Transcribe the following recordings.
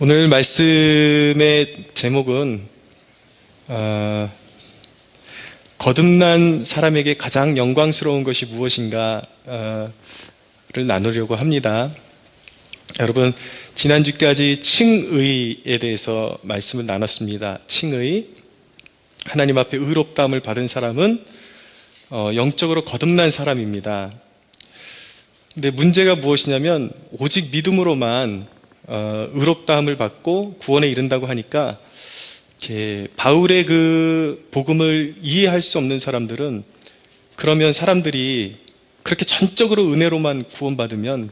오늘 말씀의 제목은 거듭난 사람에게 가장 영광스러운 것이 무엇인가를 나누려고 합니다. 여러분, 지난주까지 칭의에 대해서 말씀을 나눴습니다. 칭의, 하나님 앞에 의롭다함을 받은 사람은 영적으로 거듭난 사람입니다. 근데 문제가 무엇이냐면 오직 믿음으로만 의롭다함을 받고 구원에 이른다고 하니까 바울의 그 복음을 이해할 수 없는 사람들은, 그러면 사람들이 그렇게 전적으로 은혜로만 구원받으면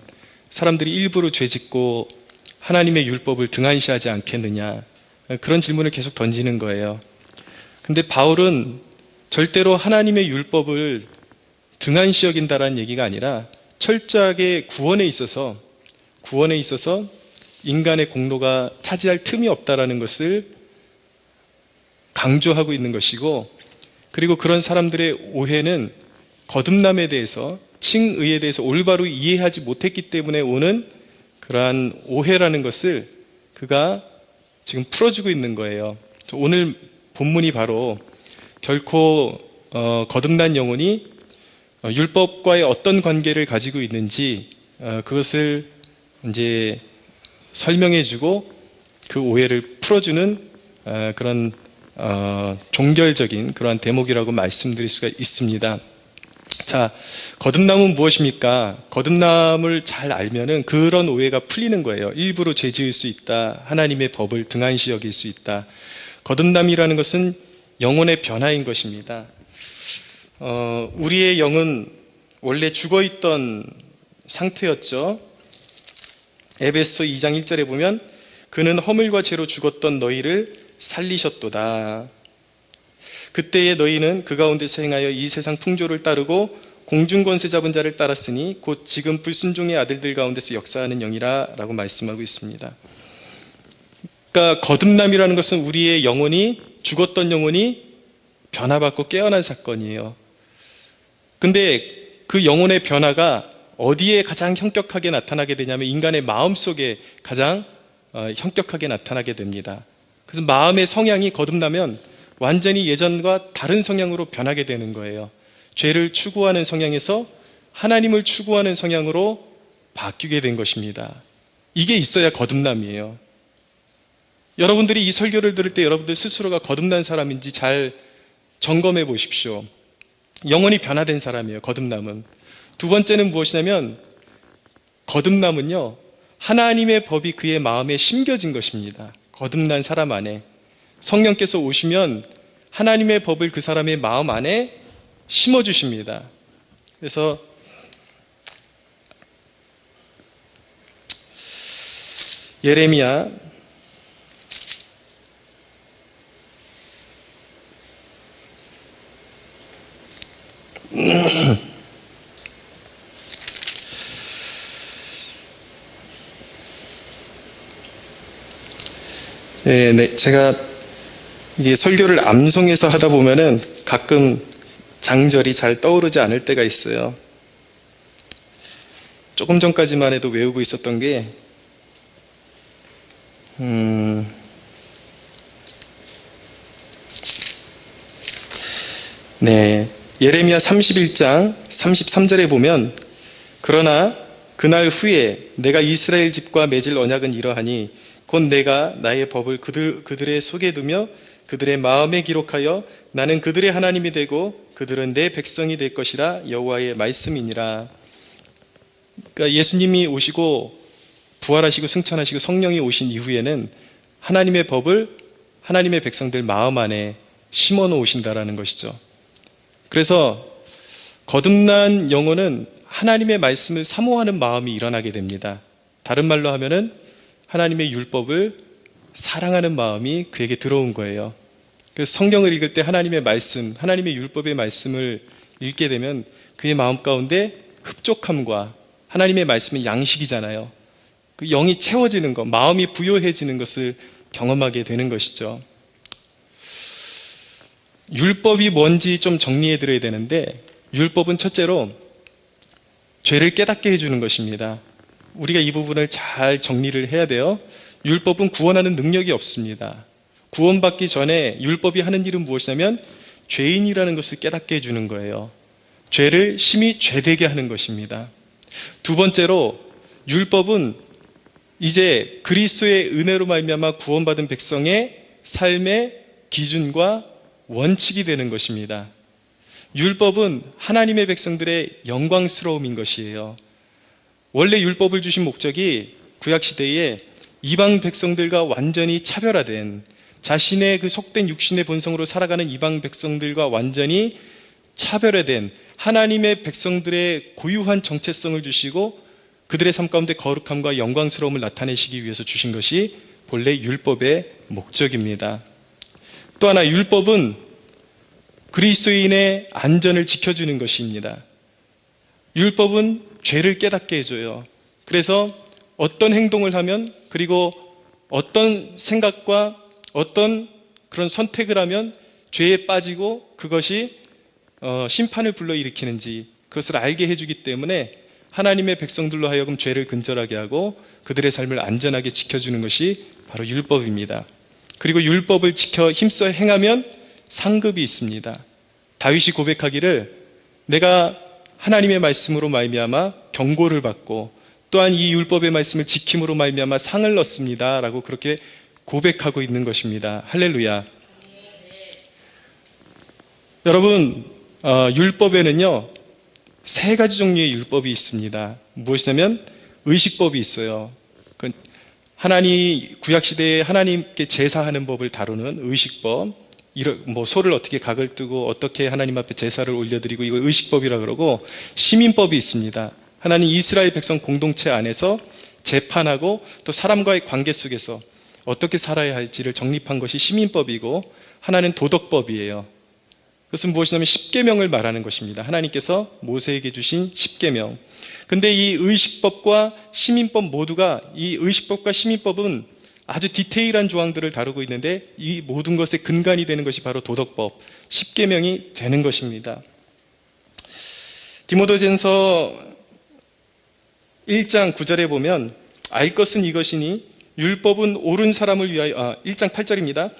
사람들이 일부러 죄짓고 하나님의 율법을 등한시하지 않겠느냐, 그런 질문을 계속 던지는 거예요. 근데 바울은 절대로 하나님의 율법을 등한시 여긴다라는 얘기가 아니라 철저하게 구원에 있어서 인간의 공로가 차지할 틈이 없다라는 것을 강조하고 있는 것이고, 그리고 그런 사람들의 오해는 거듭남에 대해서, 칭의에 대해서 올바로 이해하지 못했기 때문에 오는 그러한 오해라는 것을 그가 지금 풀어주고 있는 거예요. 오늘 본문이 바로 결코 거듭난 영혼이 율법과의 어떤 관계를 가지고 있는지 그것을 이제 설명해주고 그 오해를 풀어주는 그런 종결적인 그러한 대목이라고 말씀드릴 수가 있습니다. 자, 거듭남은 무엇입니까? 거듭남을 잘 알면은 그런 오해가 풀리는 거예요. 일부러 죄 지을 수 있다, 하나님의 법을 등한시 여길 수 있다. 거듭남이라는 것은 영혼의 변화인 것입니다. 우리의 영은 원래 죽어있던 상태였죠. 에베소 2장 1절에 보면 그는 허물과 죄로 죽었던 너희를 살리셨도다. 그때의 너희는 그 가운데서 행하여 이 세상 풍조를 따르고 공중권세 잡은 자를 따랐으니 곧 지금 불순종의 아들들 가운데서 역사하는 영이라 라고 말씀하고 있습니다. 그러니까 거듭남이라는 것은 우리의 영혼이, 죽었던 영혼이 변화받고 깨어난 사건이에요. 근데 그 영혼의 변화가 어디에 가장 현격하게 나타나게 되냐면 인간의 마음 속에 가장 현격하게 나타나게 됩니다. 그래서 마음의 성향이 거듭나면 완전히 예전과 다른 성향으로 변하게 되는 거예요. 죄를 추구하는 성향에서 하나님을 추구하는 성향으로 바뀌게 된 것입니다. 이게 있어야 거듭남이에요. 여러분들이 이 설교를 들을 때 여러분들 스스로가 거듭난 사람인지 잘 점검해 보십시오. 영혼이 변화된 사람이에요, 거듭남은. 두 번째는 무엇이냐면 거듭남은요, 하나님의 법이 그의 마음에 심겨진 것입니다. 거듭난 사람 안에 성령께서 오시면 하나님의 법을 그 사람의 마음 안에 심어주십니다. 그래서 예레미야 '네, 제가 이게 설교를 암송해서 하다 보면은 가끔 장절이 잘 떠오르지 않을 때가 있어요. 조금 전까지만 해도 외우고 있었던 게 예레미야 31장 33절에 보면 그러나 그날 후에 내가 이스라엘 집과 맺을 언약은 이러하니 곧 내가 나의 법을 그들의 속에 두며 그들의 마음에 기록하여 나는 그들의 하나님이 되고 그들은 내 백성이 될 것이라 여호와의 말씀이니라. 그러니까 예수님이 오시고 부활하시고 승천하시고 성령이 오신 이후에는 하나님의 법을 하나님의 백성들 마음 안에 심어 놓으신다라는 것이죠. 그래서 거듭난 영혼은 하나님의 말씀을 사모하는 마음이 일어나게 됩니다. 다른 말로 하면은 하나님의 율법을 사랑하는 마음이 그에게 들어온 거예요. 그래서 성경을 읽을 때 하나님의 말씀, 하나님의 율법의 말씀을 읽게 되면 그의 마음 가운데 흡족함과, 하나님의 말씀은 양식이잖아요, 그 영이 채워지는 것, 마음이 부요해지는 것을 경험하게 되는 것이죠. 율법이 뭔지 좀 정리해 드려야 되는데, 율법은 첫째로 죄를 깨닫게 해주는 것입니다. 우리가 이 부분을 잘 정리를 해야 돼요. 율법은 구원하는 능력이 없습니다. 구원받기 전에 율법이 하는 일은 무엇이냐면 죄인이라는 것을 깨닫게 해주는 거예요. 죄를 심히 죄되게 하는 것입니다. 두 번째로 율법은 이제 그리스도의 은혜로 말미암아 구원받은 백성의 삶의 기준과 원칙이 되는 것입니다. 율법은 하나님의 백성들의 영광스러움인 것이에요. 원래 율법을 주신 목적이 구약시대에 이방 백성들과 완전히 차별화된, 자신의 그 속된 육신의 본성으로 살아가는 이방 백성들과 완전히 차별화된 하나님의 백성들의 고유한 정체성을 주시고 그들의 삶 가운데 거룩함과 영광스러움을 나타내시기 위해서 주신 것이 본래 율법의 목적입니다. 또 하나, 율법은 그리스도인의 안전을 지켜주는 것입니다. 율법은 죄를 깨닫게 해줘요. 그래서 어떤 행동을 하면, 그리고 어떤 생각과 어떤 그런 선택을 하면 죄에 빠지고 그것이 심판을 불러일으키는지 그것을 알게 해주기 때문에 하나님의 백성들로 하여금 죄를 근절하게 하고 그들의 삶을 안전하게 지켜주는 것이 바로 율법입니다. 그리고 율법을 지켜 힘써 행하면 상급이 있습니다. 다윗이 고백하기를 내가 하나님의 말씀으로 말미암아 경고를 받고 또한 이 율법의 말씀을 지킴으로 말미암아 상을 얻습니다 라고 그렇게 고백하고 있는 것입니다. 할렐루야. 여러분, 율법에는요 세 가지 종류의 율법이 있습니다. 무엇이냐면 의식법이 있어요. 구약시대에 하나님께 제사하는 법을 다루는 의식법, 소를 어떻게 각을 뜨고 어떻게 하나님 앞에 제사를 올려드리고 이걸 의식법이라 그러고, 시민법이 있습니다. 하나님 이스라엘 백성 공동체 안에서 재판하고 또 사람과의 관계 속에서 어떻게 살아야 할지를 정립한 것이 시민법이고, 하나는 도덕법이에요. 그것은 무엇이냐면 십계명을 말하는 것입니다. 하나님께서 모세에게 주신 십계명. 근데 이 의식법과 시민법 모두가, 이 의식법과 시민법은 아주 디테일한 조항들을 다루고 있는데 이 모든 것의 근간이 되는 것이 바로 도덕법, 십계명이 되는 것입니다. 디모데전서 1장 9절에 보면 알 것은 이것이니 율법은 옳은 사람을 위하여, 1장 8절입니다.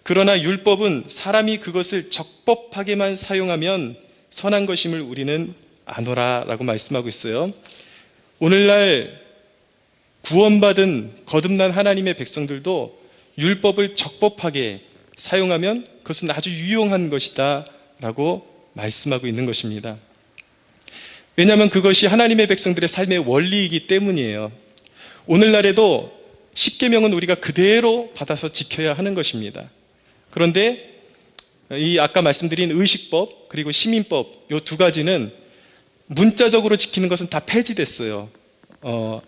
그러나 율법은 사람이 그것을 적법하게만 사용하면 선한 것임을 우리는 아노라 라고 말씀하고 있어요. 오늘날 구원받은 거듭난 하나님의 백성들도 율법을 적법하게 사용하면 그것은 아주 유용한 것이다 라고 말씀하고 있는 것입니다. 왜냐하면 그것이 하나님의 백성들의 삶의 원리이기 때문이에요. 오늘날에도 십계명은 우리가 그대로 받아서 지켜야 하는 것입니다. 그런데 이 아까 말씀드린 의식법 그리고 시민법, 이 두 가지는 문자적으로 지키는 것은 다 폐지됐어요.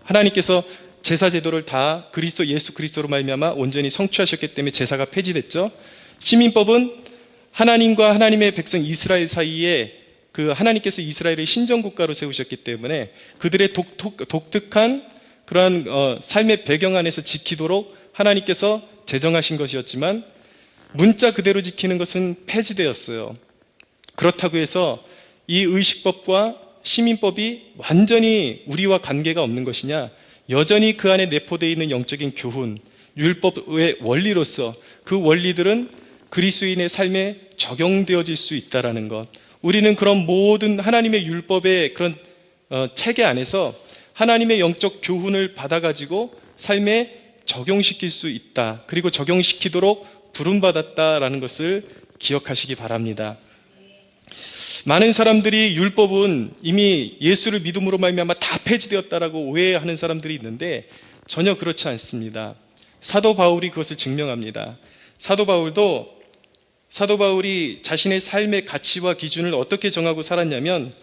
하나님께서 제사 제도를 다 그리스도 예수 그리스도로 말미암아 온전히 성취하셨기 때문에 제사가 폐지됐죠. 시민법은 하나님과 하나님의 백성 이스라엘 사이에 그 하나님께서 이스라엘을 신정국가로 세우셨기 때문에 그들의 독특한 그러한 삶의 배경 안에서 지키도록 하나님께서 제정하신 것이었지만 문자 그대로 지키는 것은 폐지되었어요. 그렇다고 해서 이 의식법과 시민법이 완전히 우리와 관계가 없는 것이냐? 여전히 그 안에 내포되어 있는 영적인 교훈, 율법의 원리로서 그 원리들은 그리스도인의 삶에 적용되어질 수 있다는 것. 우리는 그런 모든 하나님의 율법의 그런 체계 안에서 하나님의 영적 교훈을 받아가지고 삶에 적용시킬 수 있다. 그리고 적용시키도록 부름받았다라는 것을 기억하시기 바랍니다. 많은 사람들이 율법은 이미 예수를 믿음으로 말미암아 다 폐지되었다라고 오해하는 사람들이 있는데 전혀 그렇지 않습니다. 사도 바울이 그것을 증명합니다. 사도 바울이 자신의 삶의 가치와 기준을 어떻게 정하고 살았냐면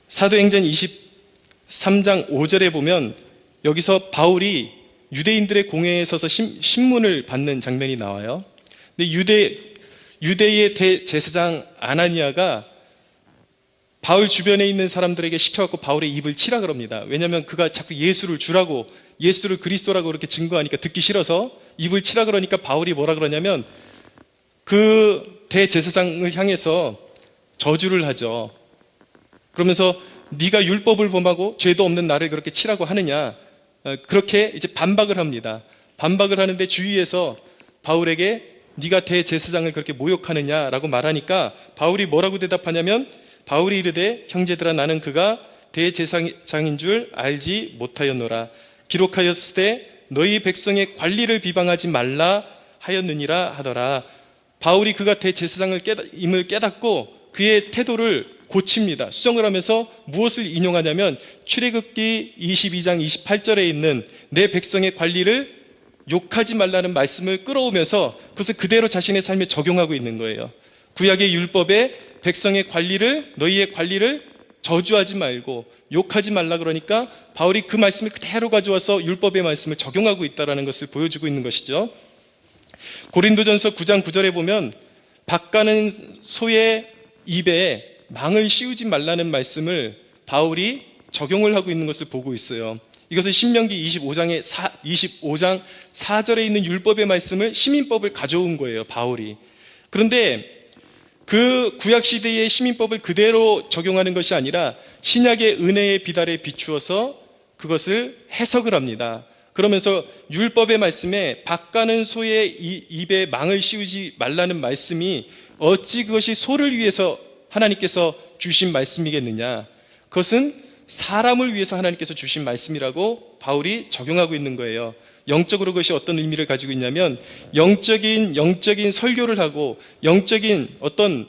사도행전 23장 5절에 보면 여기서 바울이 유대인들의 공회에 서서 신문을 받는 장면이 나와요. 근데 유대의 대제사장 아나니아가 바울 주변에 있는 사람들에게 시켜갖고 바울의 입을 치라 그럽니다. 왜냐하면 그가 자꾸 예수를 그리스도라고 그렇게 증거하니까 듣기 싫어서 입을 치라 그러니까 바울이 뭐라 그러냐면 그 대제사장을 향해서 저주를 하죠. 그러면서 네가 율법을 범하고 죄도 없는 나를 그렇게 치라고 하느냐, 그렇게 이제 반박을 합니다. 반박을 하는데 주위에서 바울에게 네가 대제사장을 그렇게 모욕하느냐라고 말하니까 바울이 뭐라고 대답하냐면, 바울이 이르되 형제들아 나는 그가 대제사장인 줄 알지 못하였노라. 기록하였을 때 너희 백성의 관리를 비방하지 말라 하였느니라 하더라. 바울이 그가 대제사장임을 깨닫고 그의 태도를 고칩니다. 수정을 하면서 무엇을 인용하냐면 출애굽기 22장 28절에 있는 내 백성의 관리를 욕하지 말라는 말씀을 끌어오면서 그것을 그대로 자신의 삶에 적용하고 있는 거예요. 구약의 율법에 백성의 관리를, 너희의 관리를 저주하지 말고 욕하지 말라 그러니까 바울이 그 말씀을 그대로 가져와서 율법의 말씀을 적용하고 있다는 것을 보여주고 있는 것이죠. 고린도전서 9장 9절에 보면 밭가는 소의 입에 망을 씌우지 말라는 말씀을 바울이 적용을 하고 있는 것을 보고 있어요. 이것은 신명기 25장 4절에 있는 율법의 말씀을 시민법을 가져온 거예요, 바울이. 그런데 그 구약시대의 시민법을 그대로 적용하는 것이 아니라 신약의 은혜의 비달에 비추어서 그것을 해석을 합니다. 그러면서 율법의 말씀에 밭가는 소의 입에 망을 씌우지 말라는 말씀이 어찌 그것이 소를 위해서 하나님께서 주신 말씀이겠느냐, 그것은 사람을 위해서 하나님께서 주신 말씀이라고 바울이 적용하고 있는 거예요. 영적으로 그것이 어떤 의미를 가지고 있냐면 영적인 설교를 하고 영적인 어떤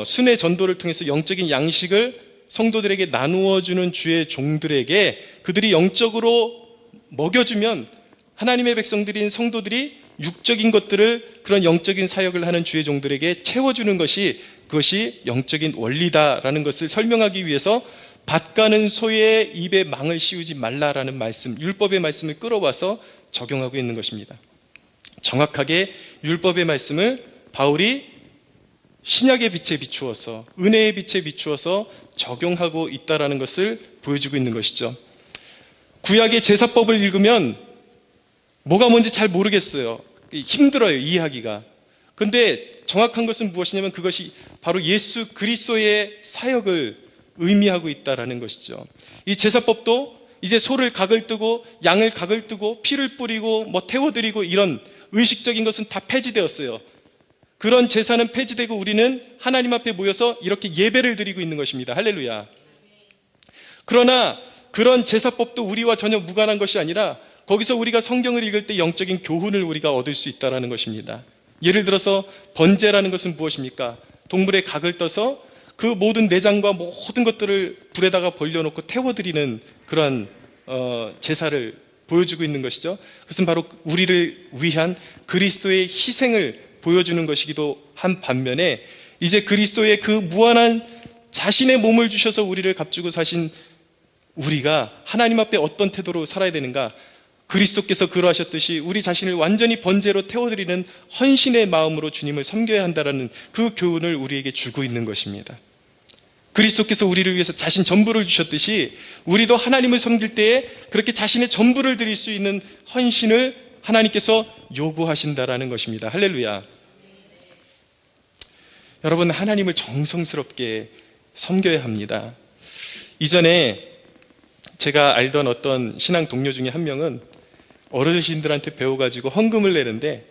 순회 전도를 통해서 영적인 양식을 성도들에게 나누어 주는 주의 종들에게 그들이 영적으로 먹여주면 하나님의 백성들인 성도들이 육적인 것들을, 그런 영적인 사역을 하는 주의 종들에게 채워주는 것이, 그것이 영적인 원리다라는 것을 설명하기 위해서 밭가는 소의 입에 망을 씌우지 말라라는 말씀, 율법의 말씀을 끌어와서 적용하고 있는 것입니다. 정확하게 율법의 말씀을 바울이 신약의 빛에 비추어서, 은혜의 빛에 비추어서 적용하고 있다는 것을 보여주고 있는 것이죠. 구약의 제사법을 읽으면 뭐가 뭔지 잘 모르겠어요. 힘들어요, 이해하기가. 근데 정확한 것은 무엇이냐면 그것이 바로 예수 그리스도의 사역을 의미하고 있다는 것이죠. 이 제사법도 이제 소를 각을 뜨고 양을 각을 뜨고 피를 뿌리고 태워드리고 이런 의식적인 것은 다 폐지되었어요. 그런 제사는 폐지되고 우리는 하나님 앞에 모여서 이렇게 예배를 드리고 있는 것입니다. 할렐루야. 그러나 그런 제사법도 우리와 전혀 무관한 것이 아니라 거기서 우리가 성경을 읽을 때 영적인 교훈을 우리가 얻을 수 있다는 것입니다. 예를 들어서 번제라는 것은 무엇입니까? 동물의 각을 떠서 그 모든 내장과 모든 것들을 불에다가 벌려놓고 태워드리는 그러한 제사를 보여주고 있는 것이죠. 그것은 바로 우리를 위한 그리스도의 희생을 보여주는 것이기도 한 반면에 이제 그리스도의 그 무한한 자신의 몸을 주셔서 우리를 값주고 사신 우리가 하나님 앞에 어떤 태도로 살아야 되는가, 그리스도께서 그러하셨듯이 우리 자신을 완전히 번제로 태워드리는 헌신의 마음으로 주님을 섬겨야 한다는 그 교훈을 우리에게 주고 있는 것입니다. 그리스도께서 우리를 위해서 자신 전부를 주셨듯이 우리도 하나님을 섬길 때에 그렇게 자신의 전부를 드릴 수 있는 헌신을 하나님께서 요구하신다라는 것입니다. 할렐루야. 여러분, 하나님을 정성스럽게 섬겨야 합니다. 이전에 제가 알던 어떤 신앙 동료 중에 한 명은 어르신들한테 배워가지고 헌금을 내는데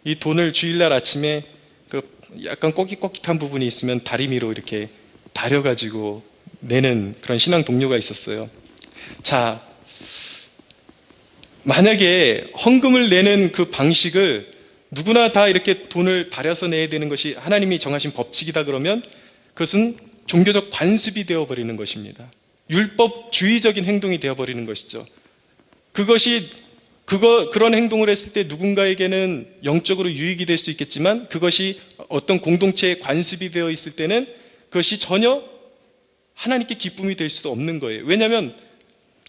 이 돈을 주일날 아침에 그 약간 꼬깃꼬깃한 부분이 있으면 다리미로 이렇게 다려가지고 내는 그런 신앙 동료가 있었어요. 자, 만약에 헌금을 내는 그 방식을 누구나 다 이렇게 돈을 다려서 내야 되는 것이 하나님이 정하신 법칙이다 그러면 그것은 종교적 관습이 되어버리는 것입니다. 율법주의적인 행동이 되어버리는 것이죠. 그런 행동을 했을 때 누군가에게는 영적으로 유익이 될 수 있겠지만 그것이 어떤 공동체의 관습이 되어 있을 때는 그것이 전혀 하나님께 기쁨이 될 수도 없는 거예요. 왜냐하면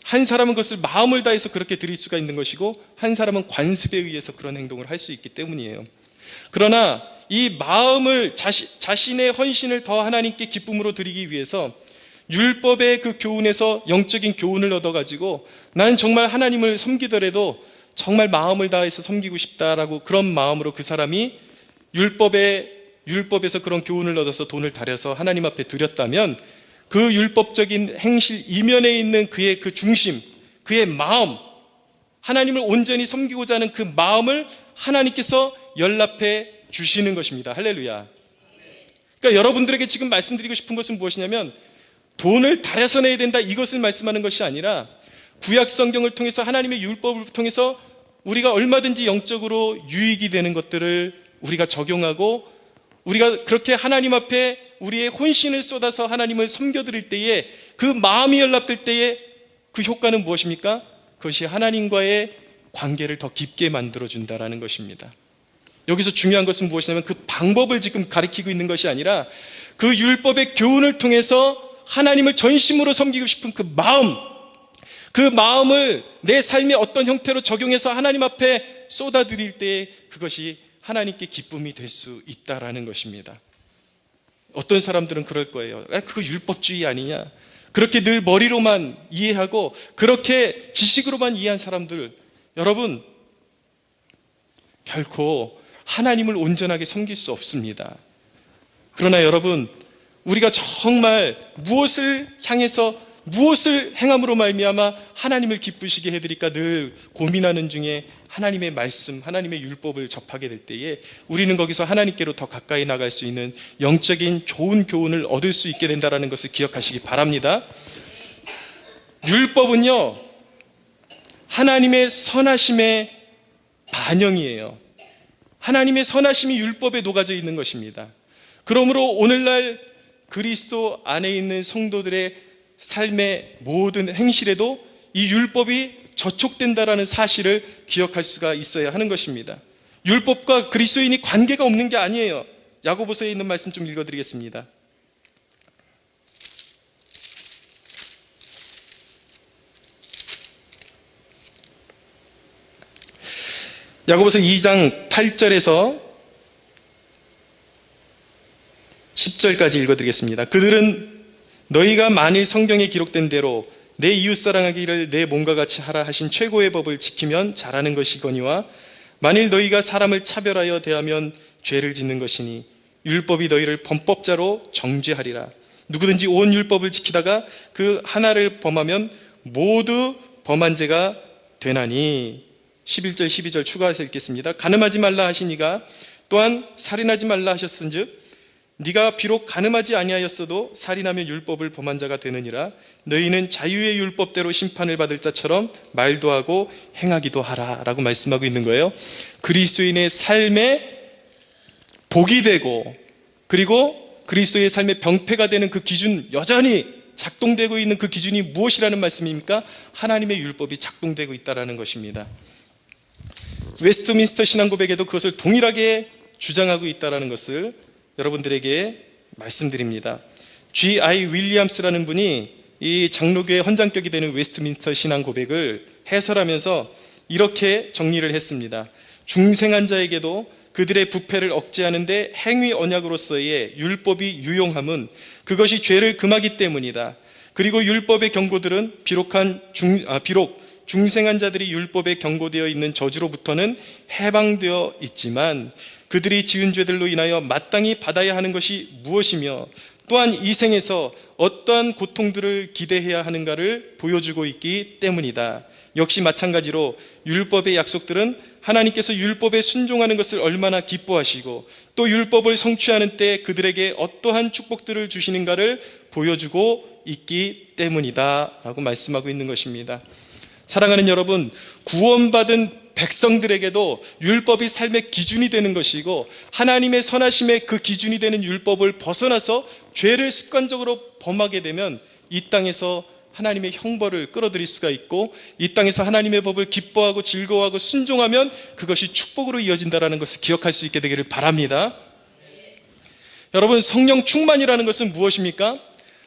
한 사람은 그것을 마음을 다해서 그렇게 드릴 수가 있는 것이고 한 사람은 관습에 의해서 그런 행동을 할 수 있기 때문이에요. 그러나 이 마음을 자신의 헌신을 더 하나님께 기쁨으로 드리기 위해서 율법의 그 교훈에서 영적인 교훈을 얻어가지고 나는 정말 하나님을 섬기더라도 정말 마음을 다해서 섬기고 싶다라고 그런 마음으로 그 사람이 율법에서 그런 교훈을 얻어서 돈을 다려서 하나님 앞에 드렸다면 그 율법적인 행실 이면에 있는 그의 그 중심, 그의 마음, 하나님을 온전히 섬기고자 하는 그 마음을 하나님께서 연락해 주시는 것입니다. 할렐루야. 그러니까 여러분들에게 지금 말씀드리고 싶은 것은 무엇이냐면 돈을 달여서 내야 된다, 이것을 말씀하는 것이 아니라 구약 성경을 통해서 하나님의 율법을 통해서 우리가 얼마든지 영적으로 유익이 되는 것들을 우리가 적용하고, 우리가 그렇게 하나님 앞에 우리의 혼신을 쏟아서 하나님을 섬겨드릴 때에, 그 마음이 연락될 때에 그 효과는 무엇입니까? 그것이 하나님과의 관계를 더 깊게 만들어준다는 것입니다. 여기서 중요한 것은 무엇이냐면 그 방법을 지금 가리키고 있는 것이 아니라 그 율법의 교훈을 통해서 하나님을 전심으로 섬기고 싶은 그 마음, 그 마음을 내 삶의 어떤 형태로 적용해서 하나님 앞에 쏟아드릴 때 그것이 하나님께 기쁨이 될 수 있다라는 것입니다. 어떤 사람들은 그럴 거예요. 그거 율법주의 아니냐, 그렇게 늘 머리로만 이해하고 그렇게 지식으로만 이해한 사람들, 여러분 결코 하나님을 온전하게 섬길 수 없습니다. 그러나 여러분, 우리가 정말 무엇을 향해서, 무엇을 행함으로 말미암아 하나님을 기쁘시게 해드릴까 늘 고민하는 중에 하나님의 말씀, 하나님의 율법을 접하게 될 때에 우리는 거기서 하나님께로 더 가까이 나갈 수 있는 영적인 좋은 교훈을 얻을 수 있게 된다는 것을 기억하시기 바랍니다. 율법은요, 하나님의 선하심의 반영이에요. 하나님의 선하심이 율법에 녹아져 있는 것입니다. 그러므로 오늘날 그리스도 안에 있는 성도들의 삶의 모든 행실에도 이 율법이 저촉된다라는 사실을 기억할 수가 있어야 하는 것입니다. 율법과 그리스도인이 관계가 없는 게 아니에요. 야고보서에 있는 말씀 좀 읽어드리겠습니다. 야고보서 2장 8절에서 10절까지 읽어드리겠습니다. 그들은 너희가 만일 성경에 기록된 대로 내 이웃 사랑하기를 내 몸과 같이 하라 하신 최고의 법을 지키면 잘하는 것이거니와, 만일 너희가 사람을 차별하여 대하면 죄를 짓는 것이니 율법이 너희를 범법자로 정죄하리라. 누구든지 온 율법을 지키다가 그 하나를 범하면 모두 범한 죄가 되나니. 11절 12절 추가해서 읽겠습니다. 가늠하지 말라 하시니가 또한 살인하지 말라 하셨은즉 네가 비록 가늠하지 아니하였어도 살인하면 율법을 범한 자가 되느니라. 너희는 자유의 율법대로 심판을 받을 자처럼 말도 하고 행하기도 하라 라고 말씀하고 있는 거예요. 그리스도인의 삶에 복이 되고, 그리고 그리스도의 삶의 병폐가 되는 그 기준, 여전히 작동되고 있는 그 기준이 무엇이라는 말씀입니까? 하나님의 율법이 작동되고 있다는 것입니다. 웨스트민스터 신앙고백에도 그것을 동일하게 주장하고 있다는 것을 여러분들에게 말씀드립니다. G.I. 윌리엄스라는 분이 이 장로교의 헌장격이 되는 웨스트민스터 신앙고백을 해설하면서 이렇게 정리를 했습니다. 중생한 자에게도 그들의 부패를 억제하는 데 행위 언약으로서의 율법이 유용함은 그것이 죄를 금하기 때문이다. 그리고 율법의 경고들은 비록 중생한 자들이 율법에 경고되어 있는 저주로부터는 해방되어 있지만 그들이 지은 죄들로 인하여 마땅히 받아야 하는 것이 무엇이며 또한 이 생에서 어떠한 고통들을 기대해야 하는가를 보여주고 있기 때문이다. 역시 마찬가지로 율법의 약속들은 하나님께서 율법에 순종하는 것을 얼마나 기뻐하시고 또 율법을 성취하는 때 그들에게 어떠한 축복들을 주시는가를 보여주고 있기 때문이다 라고 말씀하고 있는 것입니다. 사랑하는 여러분, 구원받은 백성들에게도 율법이 삶의 기준이 되는 것이고, 하나님의 선하심의 그 기준이 되는 율법을 벗어나서 죄를 습관적으로 범하게 되면 이 땅에서 하나님의 형벌을 끌어들일 수가 있고, 이 땅에서 하나님의 법을 기뻐하고 즐거워하고 순종하면 그것이 축복으로 이어진다는 것을 기억할 수 있게 되기를 바랍니다. 여러분, 성령 충만이라는 것은 무엇입니까?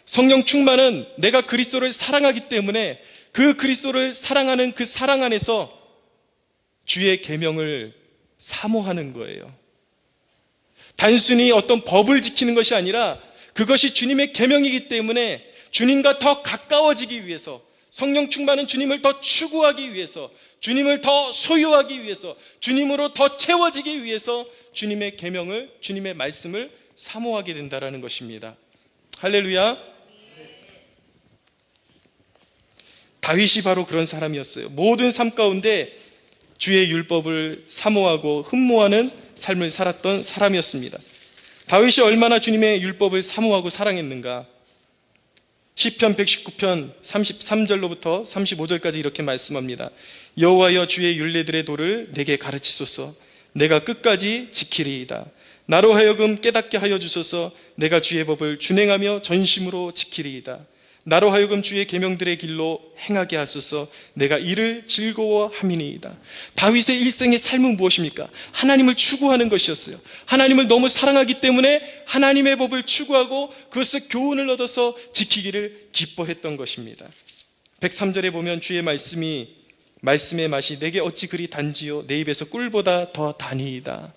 성령 충만은 내가 그리스도를 사랑하기 때문에 그 그리스도를 사랑하는 그 사랑 안에서 주의 계명을 사모하는 거예요. 단순히 어떤 법을 지키는 것이 아니라 그것이 주님의 계명이기 때문에 주님과 더 가까워지기 위해서, 성령 충만은 주님을 더 추구하기 위해서, 주님을 더 소유하기 위해서, 주님으로 더 채워지기 위해서 주님의 계명을, 주님의 말씀을 사모하게 된다는 것입니다. 할렐루야. 다윗이 바로 그런 사람이었어요. 모든 삶 가운데 주의 율법을 사모하고 흠모하는 삶을 살았던 사람이었습니다. 다윗이 얼마나 주님의 율법을 사모하고 사랑했는가. 시편 119편 33절로부터 35절까지 이렇게 말씀합니다. 여호와여, 주의 율례들의 도를 내게 가르치소서. 내가 끝까지 지키리이다. 나로 하여금 깨닫게 하여 주소서. 내가 주의 법을 준행하며 전심으로 지키리이다. 나로 하여금 주의 계명들의 길로 행하게 하소서. 내가 이를 즐거워함이니이다. 다윗의 일생의 삶은 무엇입니까? 하나님을 추구하는 것이었어요. 하나님을 너무 사랑하기 때문에 하나님의 법을 추구하고 그것을 교훈을 얻어서 지키기를 기뻐했던 것입니다. 103절에 보면 주의 말씀의 맛이 내게 어찌 그리 단지요, 내 입에서 꿀보다 더 다니이다.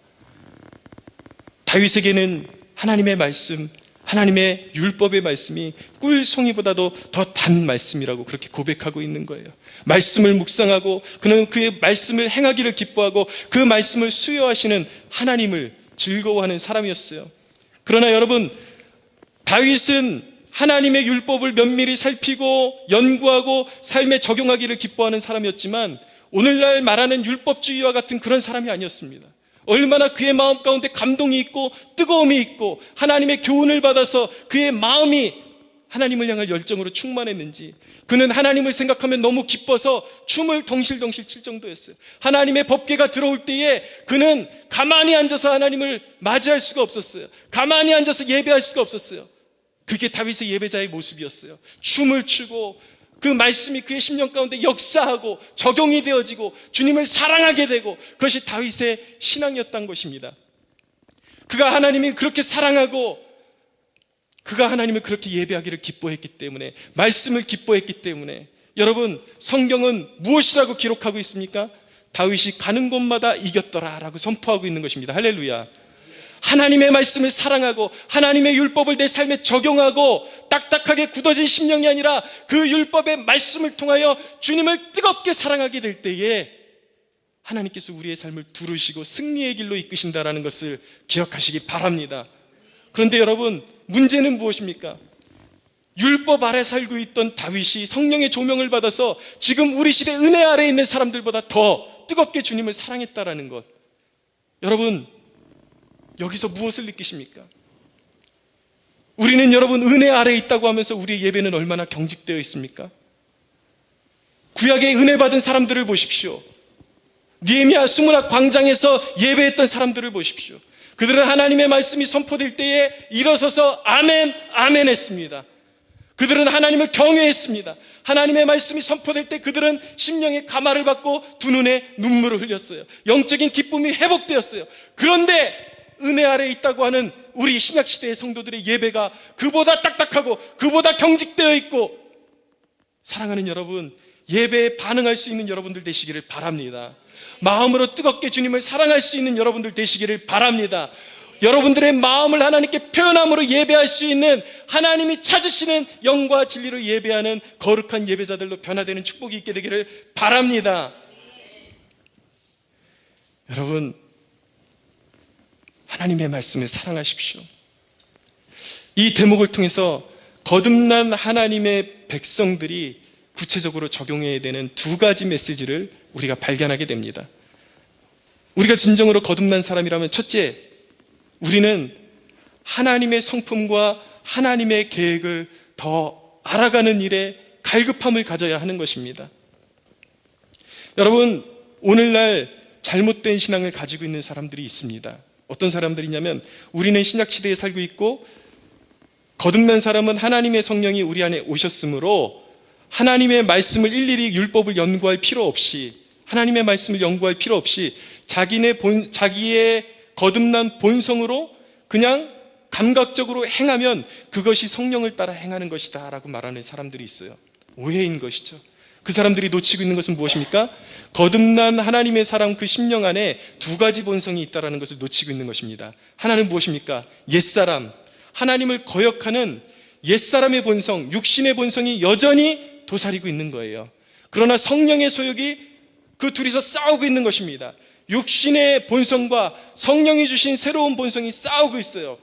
다윗에게는 하나님의 말씀, 하나님의 율법의 말씀이 꿀송이보다도 더 단 말씀이라고 그렇게 고백하고 있는 거예요. 말씀을 묵상하고 그는 그의 말씀을 행하기를 기뻐하고 그 말씀을 수여하시는 하나님을 즐거워하는 사람이었어요. 그러나 여러분, 다윗은 하나님의 율법을 면밀히 살피고 연구하고 삶에 적용하기를 기뻐하는 사람이었지만 오늘날 말하는 율법주의와 같은 그런 사람이 아니었습니다. 얼마나 그의 마음 가운데 감동이 있고 뜨거움이 있고 하나님의 교훈을 받아서 그의 마음이 하나님을 향한 열정으로 충만했는지, 그는 하나님을 생각하면 너무 기뻐서 춤을 덩실덩실 칠 정도였어요. 하나님의 법궤가 들어올 때에 그는 가만히 앉아서 하나님을 맞이할 수가 없었어요. 가만히 앉아서 예배할 수가 없었어요. 그게 다윗의 예배자의 모습이었어요. 춤을 추고 그 말씀이 그의 심령 가운데 역사하고 적용이 되어지고 주님을 사랑하게 되고, 그것이 다윗의 신앙이었던 것입니다. 그가 하나님이 그렇게 사랑하고 그가 하나님을 그렇게 예배하기를 기뻐했기 때문에, 말씀을 기뻐했기 때문에, 여러분, 성경은 무엇이라고 기록하고 있습니까? 다윗이 가는 곳마다 이겼더라 라고 선포하고 있는 것입니다. 할렐루야. 하나님의 말씀을 사랑하고 하나님의 율법을 내 삶에 적용하고 딱딱하게 굳어진 심령이 아니라 그 율법의 말씀을 통하여 주님을 뜨겁게 사랑하게 될 때에 하나님께서 우리의 삶을 두르시고 승리의 길로 이끄신다라는 것을 기억하시기 바랍니다. 그런데 여러분, 문제는 무엇입니까? 율법 아래 살고 있던 다윗이 성령의 조명을 받아서 지금 우리 시대 은혜 아래에 있는 사람들보다 더 뜨겁게 주님을 사랑했다라는 것. 여러분, 여기서 무엇을 느끼십니까? 우리는 여러분 은혜 아래에 있다고 하면서 우리의 예배는 얼마나 경직되어 있습니까? 구약의 은혜 받은 사람들을 보십시오. 느헤미야 수문학 광장에서 예배했던 사람들을 보십시오. 그들은 하나님의 말씀이 선포될 때에 일어서서 아멘, 아멘 했습니다. 그들은 하나님을 경외했습니다. 하나님의 말씀이 선포될 때 그들은 심령의 감화를 받고 두 눈에 눈물을 흘렸어요. 영적인 기쁨이 회복되었어요. 그런데 은혜 아래에 있다고 하는 우리 신약시대의 성도들의 예배가 그보다 딱딱하고 그보다 경직되어 있고, 사랑하는 여러분, 예배에 반응할 수 있는 여러분들 되시기를 바랍니다. 마음으로 뜨겁게 주님을 사랑할 수 있는 여러분들 되시기를 바랍니다. 여러분들의 마음을 하나님께 표현함으로 예배할 수 있는, 하나님이 찾으시는 영과 진리로 예배하는 거룩한 예배자들로 변화되는 축복이 있게 되기를 바랍니다. 여러분, 하나님의 말씀을 사랑하십시오. 이 대목을 통해서 거듭난 하나님의 백성들이 구체적으로 적용해야 되는 두 가지 메시지를 우리가 발견하게 됩니다. 우리가 진정으로 거듭난 사람이라면, 첫째, 우리는 하나님의 성품과 하나님의 계획을 더 알아가는 일에 갈급함을 가져야 하는 것입니다. 여러분, 오늘날 잘못된 신앙을 가지고 있는 사람들이 있습니다. 어떤 사람들이냐면, 우리는 신약시대에 살고 있고 거듭난 사람은 하나님의 성령이 우리 안에 오셨으므로 하나님의 말씀을 일일이 율법을 연구할 필요 없이, 하나님의 말씀을 연구할 필요 없이 자기의 거듭난 본성으로 그냥 감각적으로 행하면 그것이 성령을 따라 행하는 것이다 라고 말하는 사람들이 있어요. 오해인 것이죠. 그 사람들이 놓치고 있는 것은 무엇입니까? 거듭난 하나님의 사람 그 심령 안에 두 가지 본성이 있다는 것을 놓치고 있는 것입니다. 하나는 무엇입니까? 옛사람, 하나님을 거역하는 옛사람의 본성, 육신의 본성이 여전히 도사리고 있는 거예요. 그러나 성령의 소욕이 그 둘이서 싸우고 있는 것입니다. 육신의 본성과 성령이 주신 새로운 본성이 싸우고 있어요.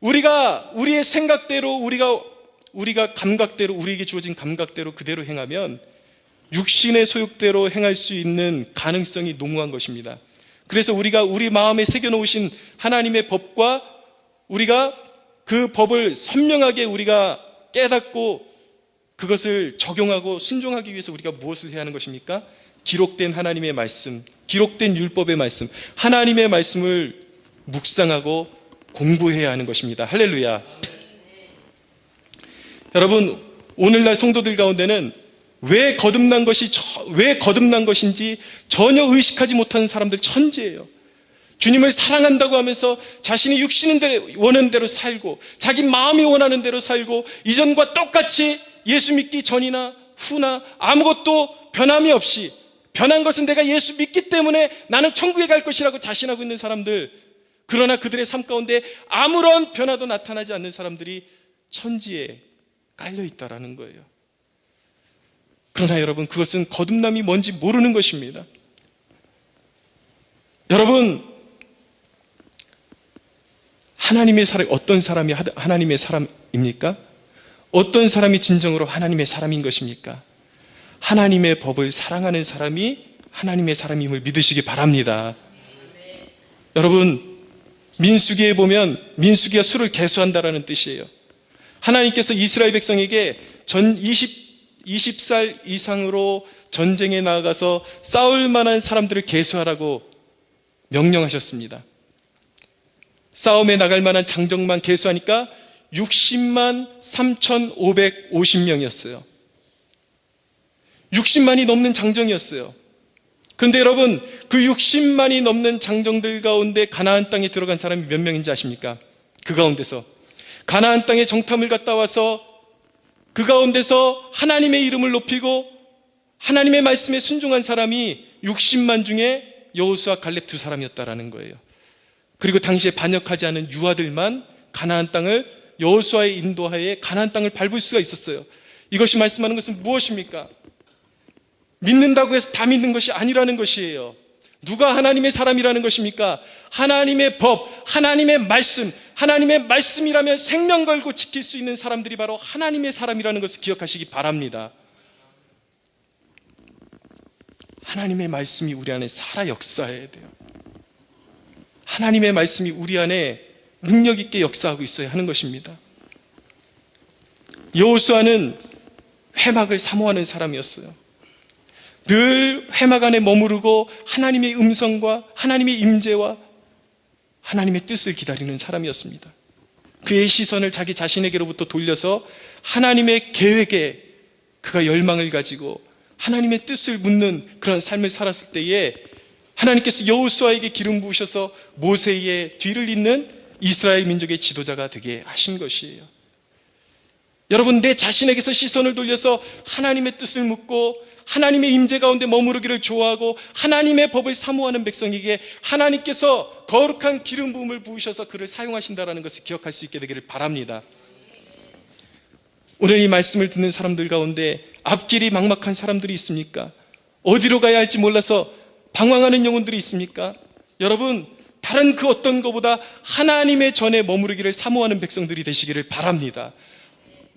우리가 우리의 생각대로, 우리가 감각대로, 우리에게 주어진 감각대로 그대로 행하면 육신의 소욕대로 행할 수 있는 가능성이 농후한 것입니다. 그래서 우리가 우리 마음에 새겨놓으신 하나님의 법과 우리가 그 법을 선명하게 우리가 깨닫고 그것을 적용하고 순종하기 위해서 우리가 무엇을 해야 하는 것입니까? 기록된 하나님의 말씀, 기록된 율법의 말씀, 하나님의 말씀을 묵상하고 공부해야 하는 것입니다. 할렐루야. 여러분, 오늘날 성도들 가운데는 왜 거듭난 것인지 전혀 의식하지 못하는 사람들 천지예요. 주님을 사랑한다고 하면서 자신이 육신이 원하는 대로 살고 자기 마음이 원하는 대로 살고 이전과 똑같이 예수 믿기 전이나 후나 아무것도 변함이 없이, 변한 것은 내가 예수 믿기 때문에 나는 천국에 갈 것이라고 자신하고 있는 사람들, 그러나 그들의 삶 가운데 아무런 변화도 나타나지 않는 사람들이 천지에 깔려 있다라는 거예요. 그러나 여러분, 그것은 거듭남이 뭔지 모르는 것입니다. 여러분, 하나님의 사람, 어떤 사람이 하나님의 사람입니까? 어떤 사람이 진정으로 하나님의 사람인 것입니까? 하나님의 법을 사랑하는 사람이 하나님의 사람임을 믿으시기 바랍니다. 여러분, 민수기에 보면 민수기가 수를 계수한다라는 뜻이에요. 하나님께서 이스라엘 백성에게 20살 이상으로 전쟁에 나아가서 싸울 만한 사람들을 계수하라고 명령하셨습니다. 싸움에 나갈 만한 장정만 계수하니까 60만 3,550명이었어요. 60만이 넘는 장정이었어요. 그런데 여러분, 그 60만이 넘는 장정들 가운데 가나안 땅에 들어간 사람이 몇 명인지 아십니까? 그 가운데서 가나안 땅에 정탐을 갔다 와서 그 가운데서 하나님의 이름을 높이고 하나님의 말씀에 순종한 사람이 60만 중에 여호수아 갈렙 두 사람이었다라는 거예요. 그리고 당시에 반역하지 않은 유아들만 가나안 땅을, 여호수아의 인도하에 가나안 땅을 밟을 수가 있었어요. 이것이 말씀하는 것은 무엇입니까? 믿는다고 해서 다 믿는 것이 아니라는 것이에요. 누가 하나님의 사람이라는 것입니까? 하나님의 법, 하나님의 말씀, 하나님의 말씀이라면 생명 걸고 지킬 수 있는 사람들이 바로 하나님의 사람이라는 것을 기억하시기 바랍니다. 하나님의 말씀이 우리 안에 살아 역사해야 돼요. 하나님의 말씀이 우리 안에 능력 있게 역사하고 있어야 하는 것입니다. 여호수아는 회막을 사모하는 사람이었어요. 늘 회막 안에 머무르고 하나님의 음성과 하나님의 임재와 하나님의 뜻을 기다리는 사람이었습니다. 그의 시선을 자기 자신에게로부터 돌려서 하나님의 계획에 그가 열망을 가지고 하나님의 뜻을 묻는 그런 삶을 살았을 때에 하나님께서 여호수아에게 기름 부으셔서 모세의 뒤를 잇는 이스라엘 민족의 지도자가 되게 하신 것이에요. 여러분, 내 자신에게서 시선을 돌려서 하나님의 뜻을 묻고 하나님의 임재 가운데 머무르기를 좋아하고 하나님의 법을 사모하는 백성에게 하나님께서 거룩한 기름 부음을 부으셔서 그를 사용하신다는 것을 기억할 수 있게 되기를 바랍니다. 오늘 이 말씀을 듣는 사람들 가운데 앞길이 막막한 사람들이 있습니까? 어디로 가야 할지 몰라서 방황하는 영혼들이 있습니까? 여러분, 다른 그 어떤 것보다 하나님의 전에 머무르기를 사모하는 백성들이 되시기를 바랍니다.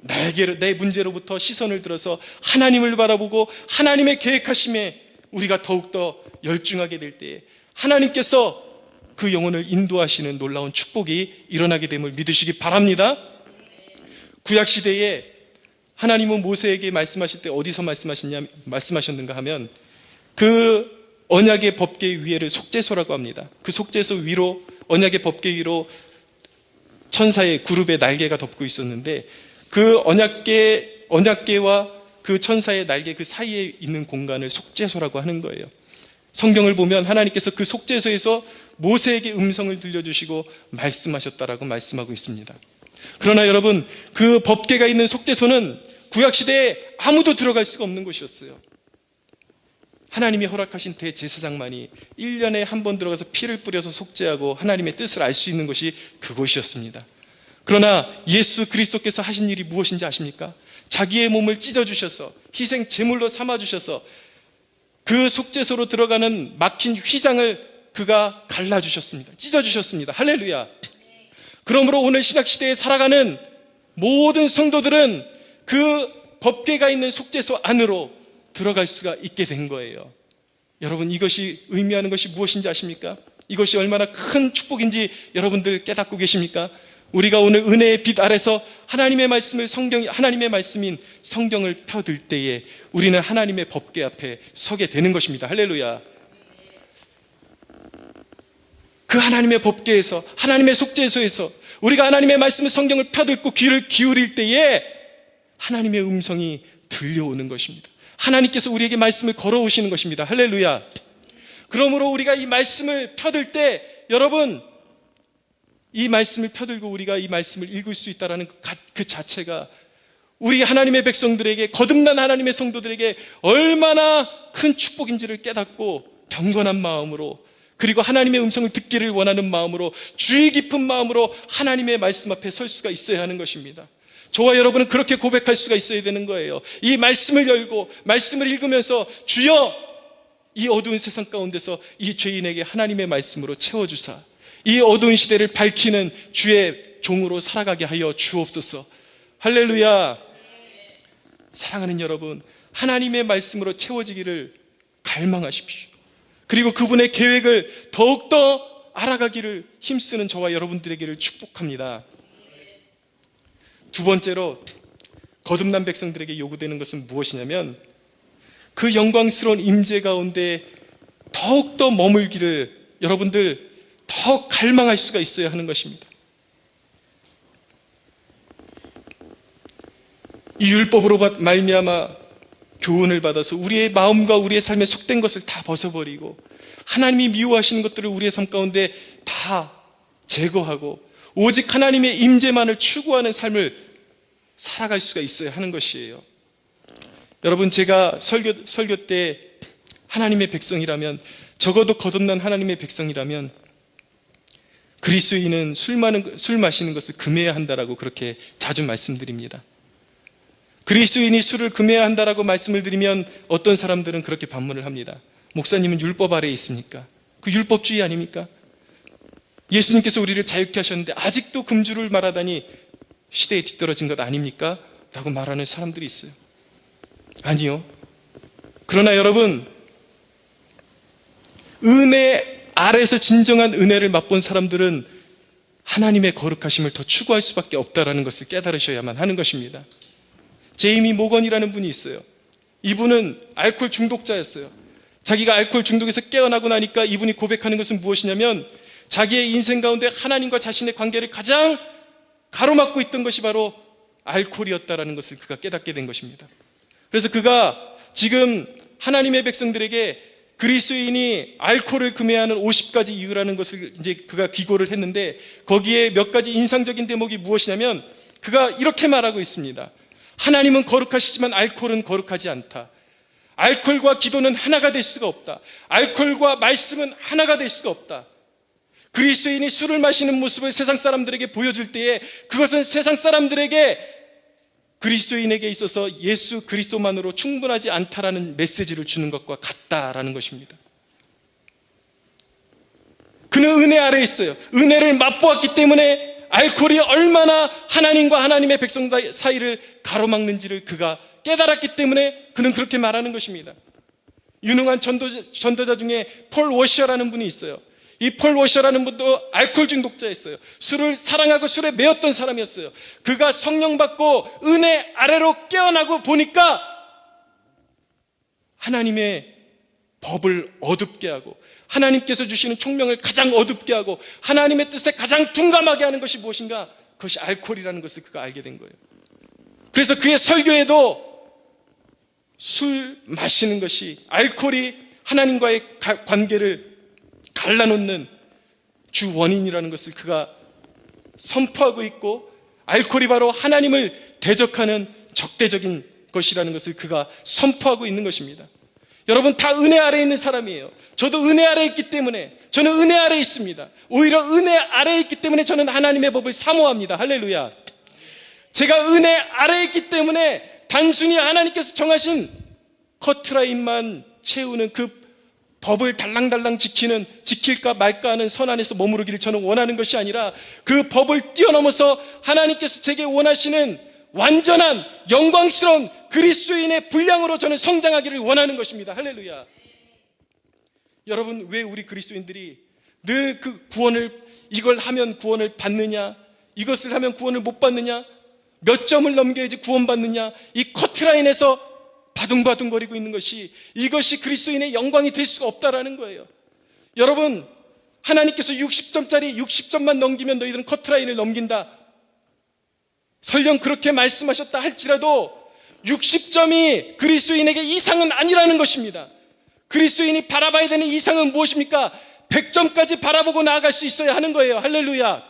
내 문제로부터 시선을 들어서 하나님을 바라보고 하나님의 계획하심에 우리가 더욱더 열중하게 될 때에 하나님께서 그 영혼을 인도하시는 놀라운 축복이 일어나게 됨을 믿으시기 바랍니다. 구약시대에 하나님은 모세에게 말씀하실 때 어디서 말씀하셨는가 하면 그 언약의 법궤 위에를 속죄소라고 합니다. 그 속죄소 위로, 언약의 법궤 위로 천사의 구룹의 날개가 덮고 있었는데 그 언약궤와 그 천사의 날개 그 사이에 있는 공간을 속죄소라고 하는 거예요. 성경을 보면 하나님께서 그 속죄소에서 모세에게 음성을 들려주시고 말씀하셨다라고 말씀하고 있습니다. 그러나 여러분, 그 법궤가 있는 속죄소는 구약시대에 아무도 들어갈 수가 없는 곳이었어요. 하나님이 허락하신 대제사장만이 1년에 한 번 들어가서 피를 뿌려서 속죄하고 하나님의 뜻을 알 수 있는 것이 그곳이었습니다. 그러나 예수 그리스도께서 하신 일이 무엇인지 아십니까? 자기의 몸을 찢어주셔서 희생 제물로 삼아주셔서 그 속죄소로 들어가는 막힌 휘장을 그가 갈라주셨습니다. 찢어주셨습니다. 할렐루야. 그러므로 오늘 신약시대에 살아가는 모든 성도들은 그 법궤가 있는 속죄소 안으로 들어갈 수가 있게 된 거예요. 여러분, 이것이 의미하는 것이 무엇인지 아십니까? 이것이 얼마나 큰 축복인지 여러분들 깨닫고 계십니까? 우리가 오늘 은혜의 빛 아래서 하나님의 말씀을 하나님의 말씀인 성경을 펴들 때에 우리는 하나님의 법궤 앞에 서게 되는 것입니다. 할렐루야. 그 하나님의 법궤에서, 하나님의 속죄소에서 우리가 하나님의 말씀을, 성경을 펴들고 귀를 기울일 때에 하나님의 음성이 들려오는 것입니다. 하나님께서 우리에게 말씀을 걸어오시는 것입니다. 할렐루야. 그러므로 우리가 이 말씀을 펴들 때, 여러분, 이 말씀을 펴들고 우리가 이 말씀을 읽을 수 있다는 그 자체가 우리 하나님의 백성들에게, 거듭난 하나님의 성도들에게 얼마나 큰 축복인지를 깨닫고 경건한 마음으로, 그리고 하나님의 음성을 듣기를 원하는 마음으로, 주의 깊은 마음으로 하나님의 말씀 앞에 설 수가 있어야 하는 것입니다. 저와 여러분은 그렇게 고백할 수가 있어야 되는 거예요. 이 말씀을 열고 말씀을 읽으면서, 주여, 이 어두운 세상 가운데서 이 죄인에게 하나님의 말씀으로 채워주사 이 어두운 시대를 밝히는 주의 종으로 살아가게 하여 주옵소서. 할렐루야. 사랑하는 여러분, 하나님의 말씀으로 채워지기를 갈망하십시오. 그리고 그분의 계획을 더욱더 알아가기를 힘쓰는 저와 여러분들에게를 축복합니다. 두 번째로 거듭난 백성들에게 요구되는 것은 무엇이냐면, 그 영광스러운 임재 가운데 더욱더 머물기를 여러분들 더 갈망할 수가 있어야 하는 것입니다. 이 율법으로 말미암아 교훈을 받아서 우리의 마음과 우리의 삶에 속된 것을 다 벗어버리고 하나님이 미워하시는 것들을 우리의 삶 가운데 다 제거하고 오직 하나님의 임재만을 추구하는 삶을 살아갈 수가 있어야 하는 것이에요. 여러분, 제가 설교 때 하나님의 백성이라면, 적어도 거듭난 하나님의 백성이라면 그리스도인은 술 마시는 것을 금해야 한다라고 그렇게 자주 말씀드립니다. 그리스도인이 술을 금해야 한다라고 말씀을 드리면 어떤 사람들은 그렇게 반문을 합니다. 목사님은 율법 아래에 있습니까? 그 율법주의 아닙니까? 예수님께서 우리를 자유케 하셨는데 아직도 금주를 말하다니 시대에 뒤떨어진 것 아닙니까? 라고 말하는 사람들이 있어요. 아니요. 그러나 여러분, 은혜 아래에서 진정한 은혜를 맛본 사람들은 하나님의 거룩하심을 더 추구할 수밖에 없다는 것을 깨달으셔야만 하는 것입니다. 제이미 모건이라는 분이 있어요. 이분은 알코올 중독자였어요. 자기가 알코올 중독에서 깨어나고 나니까 이분이 고백하는 것은 무엇이냐면, 자기의 인생 가운데 하나님과 자신의 관계를 가장 가로막고 있던 것이 바로 알코올이었다는 것을 그가 깨닫게 된 것입니다. 그래서 그가 지금 하나님의 백성들에게 그리스도인이 알코올을 금해야 하는 50가지 이유라는 것을 이제 그가 기고를 했는데, 거기에 몇 가지 인상적인 대목이 무엇이냐면, 그가 이렇게 말하고 있습니다. 하나님은 거룩하시지만 알코올은 거룩하지 않다. 알코올과 기도는 하나가 될 수가 없다. 알코올과 말씀은 하나가 될 수가 없다. 그리스도인이 술을 마시는 모습을 세상 사람들에게 보여줄 때에 그것은 세상 사람들에게 그리스도인에게 있어서 예수 그리스도만으로 충분하지 않다라는 메시지를 주는 것과 같다라는 것입니다. 그는 은혜 아래에 있어요. 은혜를 맛보았기 때문에 알코올이 얼마나 하나님과 하나님의 백성 사이를 가로막는지를 그가 깨달았기 때문에 그는 그렇게 말하는 것입니다. 유능한 전도자 중에 폴 워셔라는 분이 있어요. 이 폴 워셔라는 분도 알코올 중독자였어요. 술을 사랑하고 술에 매였던 사람이었어요. 그가 성령 받고 은혜 아래로 깨어나고 보니까 하나님의 법을 어둡게 하고 하나님께서 주시는 총명을 가장 어둡게 하고 하나님의 뜻에 가장 둔감하게 하는 것이 무엇인가? 그것이 알코올이라는 것을 그가 알게 된 거예요. 그래서 그의 설교에도 술 마시는 것이, 알코올이 하나님과의 관계를 갈라놓는 주 원인이라는 것을 그가 선포하고 있고, 알코올이 바로 하나님을 대적하는 적대적인 것이라는 것을 그가 선포하고 있는 것입니다. 여러분, 다 은혜 아래에 있는 사람이에요. 저도 은혜 아래에 있기 때문에, 저는 은혜 아래에 있습니다. 오히려 은혜 아래에 있기 때문에 저는 하나님의 법을 사모합니다. 할렐루야. 제가 은혜 아래에 있기 때문에 단순히 하나님께서 정하신 커트라인만 채우는 그 법을 달랑달랑 지킬까 말까 하는 선 안에서 머무르기를 저는 원하는 것이 아니라, 그 법을 뛰어넘어서 하나님께서 제게 원하시는 완전한 영광스러운 그리스도인의 분량으로 저는 성장하기를 원하는 것입니다. 할렐루야. 여러분, 왜 우리 그리스도인들이 늘 그 구원을, 이걸 하면 구원을 받느냐, 이것을 하면 구원을 못 받느냐, 몇 점을 넘겨야지 구원받느냐, 이 커트라인에서 바둥바둥거리고 있는 것이, 이것이 그리스도인의 영광이 될 수가 없다라는 거예요. 여러분, 하나님께서 60점짜리 60점만 넘기면 너희들은 커트라인을 넘긴다, 설령 그렇게 말씀하셨다 할지라도 60점이 그리스도인에게 이상은 아니라는 것입니다. 그리스도인이 바라봐야 되는 이상은 무엇입니까? 100점까지 바라보고 나아갈 수 있어야 하는 거예요. 할렐루야.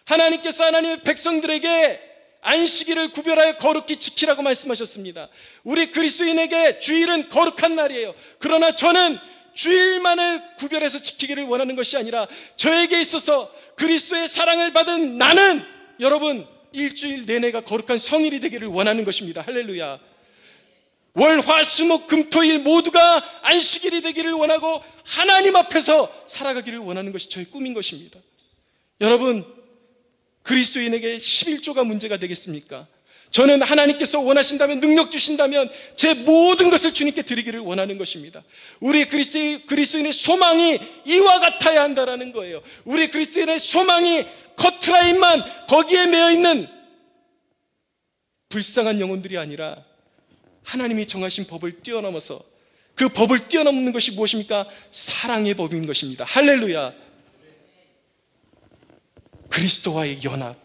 하나님께서 하나님의 백성들에게 안식일을 구별하여 거룩히 지키라고 말씀하셨습니다. 우리 그리스도인에게 주일은 거룩한 날이에요. 그러나 저는 주일만을 구별해서 지키기를 원하는 것이 아니라, 저에게 있어서 그리스도의 사랑을 받은 나는, 여러분, 일주일 내내가 거룩한 성일이 되기를 원하는 것입니다. 할렐루야. 월, 화, 수, 목, 금, 토, 일 모두가 안식일이 되기를 원하고 하나님 앞에서 살아가기를 원하는 것이 저의 꿈인 것입니다. 여러분, 그리스도인에게 11조가 문제가 되겠습니까? 저는 하나님께서 원하신다면, 능력 주신다면 제 모든 것을 주님께 드리기를 원하는 것입니다. 우리 그리스도인의 소망이 이와 같아야 한다라는 거예요. 우리 그리스도인의 소망이 커트라인만, 거기에 매여있는 불쌍한 영혼들이 아니라 하나님이 정하신 법을 뛰어넘어서, 그 법을 뛰어넘는 것이 무엇입니까? 사랑의 법인 것입니다. 할렐루야. 그리스도와의 연합,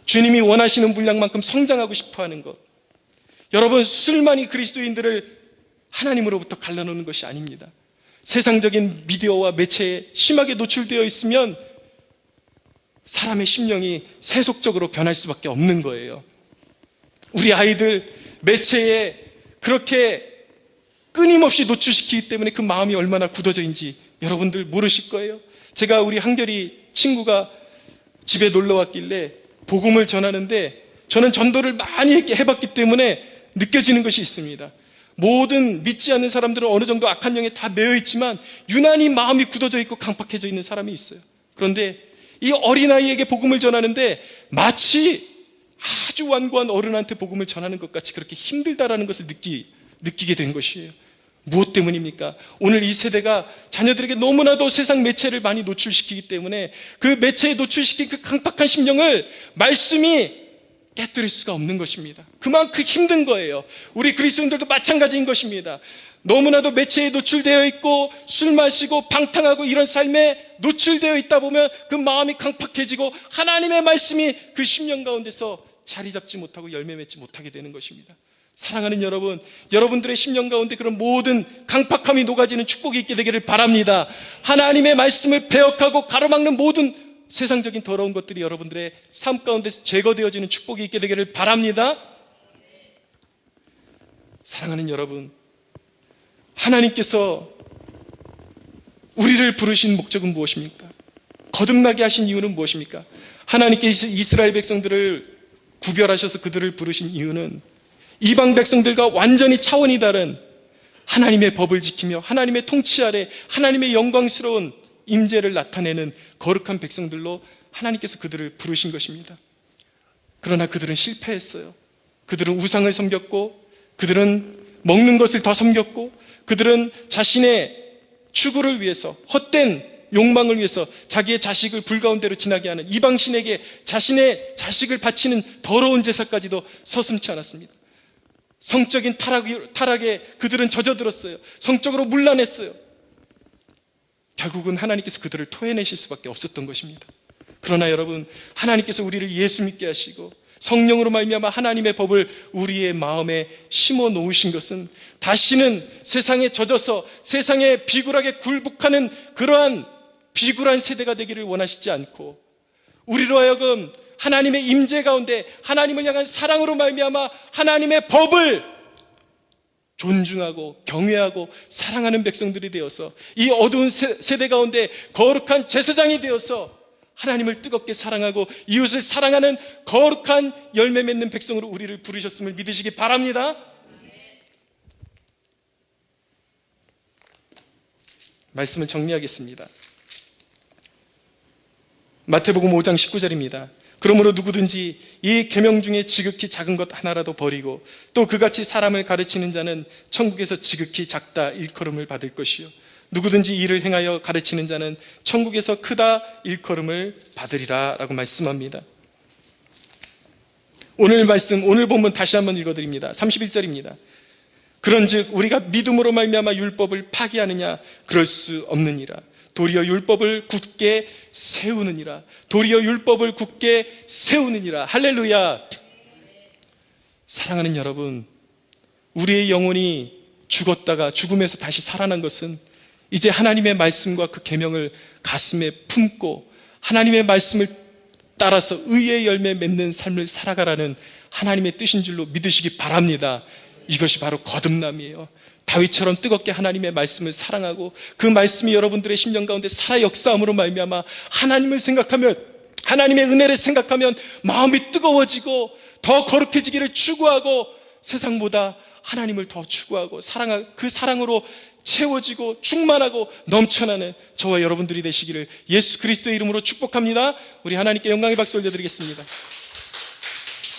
주님이 원하시는 분량만큼 성장하고 싶어하는 것. 여러분, 술만이 그리스도인들을 하나님으로부터 갈라놓는 것이 아닙니다. 세상적인 미디어와 매체에 심하게 노출되어 있으면 사람의 심령이 세속적으로 변할 수밖에 없는 거예요. 우리 아이들 매체에 그렇게 끊임없이 노출시키기 때문에 그 마음이 얼마나 굳어져 있는지 여러분들 모르실 거예요. 제가 우리 한결이 친구가 집에 놀러 왔길래 복음을 전하는데, 저는 전도를 많이 해봤기 때문에 느껴지는 것이 있습니다. 모든 믿지 않는 사람들은 어느 정도 악한 영에 다 매여 있지만 유난히 마음이 굳어져 있고 강팍해져 있는 사람이 있어요. 그런데 이 어린아이에게 복음을 전하는데 마치 아주 완고한 어른한테 복음을 전하는 것 같이 그렇게 힘들다라는 것을 느끼게 된 것이에요. 무엇 때문입니까? 오늘 이 세대가 자녀들에게 너무나도 세상 매체를 많이 노출시키기 때문에 그 매체에 노출시킨 그 강팍한 심령을 말씀이 깨뜨릴 수가 없는 것입니다. 그만큼 힘든 거예요. 우리 그리스도인들도 마찬가지인 것입니다. 너무나도 매체에 노출되어 있고 술 마시고 방탕하고 이런 삶에 노출되어 있다 보면 그 마음이 강팍해지고 하나님의 말씀이 그 심령 가운데서 자리 잡지 못하고 열매 맺지 못하게 되는 것입니다. 사랑하는 여러분, 여러분들의 심령 가운데 그런 모든 강팍함이 녹아지는 축복이 있게 되기를 바랍니다. 하나님의 말씀을 배역하고 가로막는 모든 세상적인 더러운 것들이 여러분들의 삶 가운데서 제거되어지는 축복이 있게 되기를 바랍니다. 사랑하는 여러분, 하나님께서 우리를 부르신 목적은 무엇입니까? 거듭나게 하신 이유는 무엇입니까? 하나님께서 이스라엘 백성들을 구별하셔서 그들을 부르신 이유는 이방 백성들과 완전히 차원이 다른 하나님의 법을 지키며 하나님의 통치 아래 하나님의 영광스러운 임재를 나타내는 거룩한 백성들로 하나님께서 그들을 부르신 것입니다. 그러나 그들은 실패했어요. 그들은 우상을 섬겼고, 그들은 먹는 것을 더 섬겼고, 그들은 자신의 추구를 위해서, 헛된 욕망을 위해서 자기의 자식을 불가운데로 지나게 하는 이방신에게 자신의 자식을 바치는 더러운 제사까지도 서슴지 않았습니다. 성적인 타락에 그들은 젖어들었어요. 성적으로 문란했어요. 결국은 하나님께서 그들을 토해내실 수밖에 없었던 것입니다. 그러나 여러분, 하나님께서 우리를 예수 믿게 하시고 성령으로 말미암아 하나님의 법을 우리의 마음에 심어 놓으신 것은 다시는 세상에 젖어서 세상에 비굴하게 굴복하는 그러한 비굴한 세대가 되기를 원하시지 않고, 우리로 하여금 하나님의 임재 가운데 하나님을 향한 사랑으로 말미암아 하나님의 법을 존중하고 경외하고 사랑하는 백성들이 되어서 이 어두운 세대 가운데 거룩한 제사장이 되어서 하나님을 뜨겁게 사랑하고 이웃을 사랑하는 거룩한 열매 맺는 백성으로 우리를 부르셨음을 믿으시기 바랍니다. 말씀을 정리하겠습니다. 마태복음 5장 19절입니다. 그러므로 누구든지 이 계명 중에 지극히 작은 것 하나라도 버리고 또 그같이 사람을 가르치는 자는 천국에서 지극히 작다 일컬음을 받을 것이요 누구든지 이를 행하여 가르치는 자는 천국에서 크다 일컬음을 받으리라 라고 말씀합니다. 오늘 말씀, 오늘 본문 다시 한번 읽어드립니다. 31절입니다. 그런즉 우리가 믿음으로 말미암아 율법을 파기하느냐? 그럴 수 없느니라. 도리어 율법을 굳게 세우느니라. 도리어 율법을 굳게 세우느니라. 할렐루야. 사랑하는 여러분, 우리의 영혼이 죽었다가 죽음에서 다시 살아난 것은 이제 하나님의 말씀과 그 계명을 가슴에 품고 하나님의 말씀을 따라서 의의 열매 맺는 삶을 살아가라는 하나님의 뜻인 줄로 믿으시기 바랍니다. 이것이 바로 거듭남이에요. 다윗처럼 뜨겁게 하나님의 말씀을 사랑하고 그 말씀이 여러분들의 심령 가운데 살아 역사함으로 말미암아 하나님을 생각하면, 하나님의 은혜를 생각하면 마음이 뜨거워지고 더 거룩해지기를 추구하고 세상보다 하나님을 더 추구하고 그 사랑으로 채워지고 충만하고 넘쳐나는 저와 여러분들이 되시기를 예수 그리스도의 이름으로 축복합니다. 우리 하나님께 영광의 박수 올려드리겠습니다.